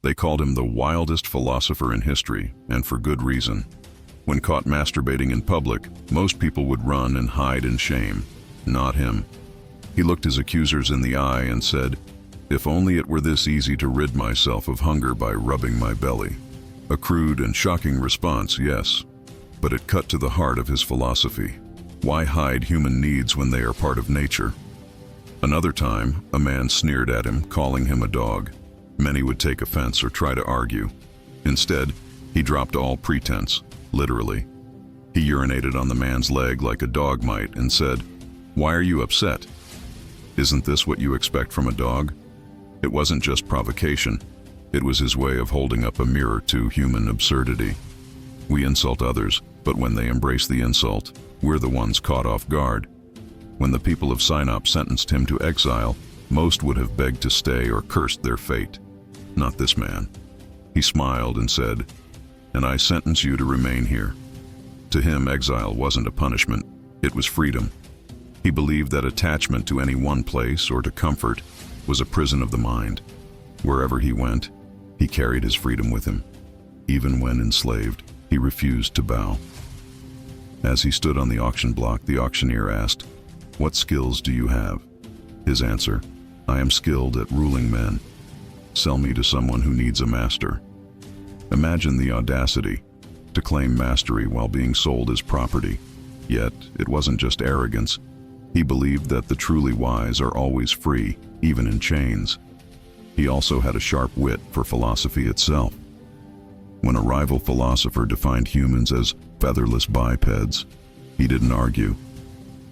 They called him the wildest philosopher in history, and for good reason. When caught masturbating in public, most people would run and hide in shame. Not him. He looked his accusers in the eye and said, "If only it were this easy to rid myself of hunger by rubbing my belly." A crude and shocking response, yes, but it cut to the heart of his philosophy. Why hide human needs when they are part of nature? Another time, a man sneered at him, calling him a dog. Many would take offense or try to argue. Instead, he dropped all pretense, literally. He urinated on the man's leg like a dog might and said, "Why are you upset? Isn't this what you expect from a dog?" It wasn't just provocation. It was his way of holding up a mirror to human absurdity. We insult others, but when they embrace the insult, we're the ones caught off guard. When the people of Sinop sentenced him to exile, most would have begged to stay or cursed their fate. Not this man. He smiled and said, "And I sentence you to remain here." To him, exile wasn't a punishment, it was freedom. He believed that attachment to any one place or to comfort was a prison of the mind. Wherever he went, he carried his freedom with him. Even when enslaved, he refused to bow. As he stood on the auction block, the auctioneer asked, "What skills do you have?" His answer, "I am skilled at ruling men. Sell me to someone who needs a master." Imagine the audacity, to claim mastery while being sold as property. Yet, it wasn't just arrogance. He believed that the truly wise are always free, even in chains. He also had a sharp wit for philosophy itself. When a rival philosopher defined humans as featherless bipeds, he didn't argue.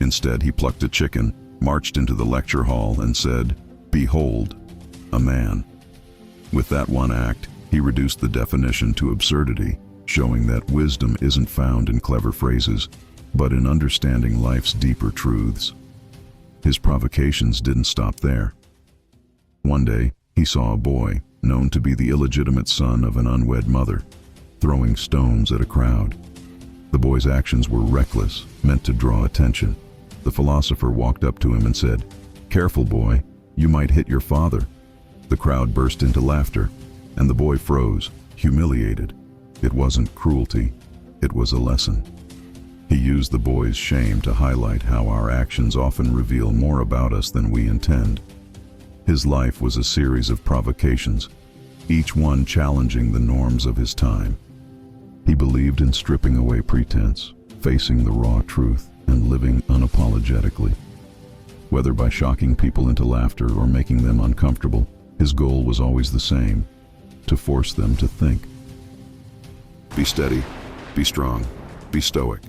Instead, he plucked a chicken, marched into the lecture hall, and said, "Behold, a man." With that one act, he reduced the definition to absurdity, showing that wisdom isn't found in clever phrases, but in understanding life's deeper truths. His provocations didn't stop there. One day, he saw a boy, known to be the illegitimate son of an unwed mother, throwing stones at a crowd. The boy's actions were reckless, meant to draw attention. The philosopher walked up to him and said, "Careful, boy, you might hit your father." The crowd burst into laughter, and the boy froze, humiliated. It wasn't cruelty, it was a lesson. He used the boy's shame to highlight how our actions often reveal more about us than we intend. His life was a series of provocations, each one challenging the norms of his time. He believed in stripping away pretense, facing the raw truth, and living unapologetically. Whether by shocking people into laughter or making them uncomfortable, his goal was always the same: to force them to think. Be steady, be strong, be stoic.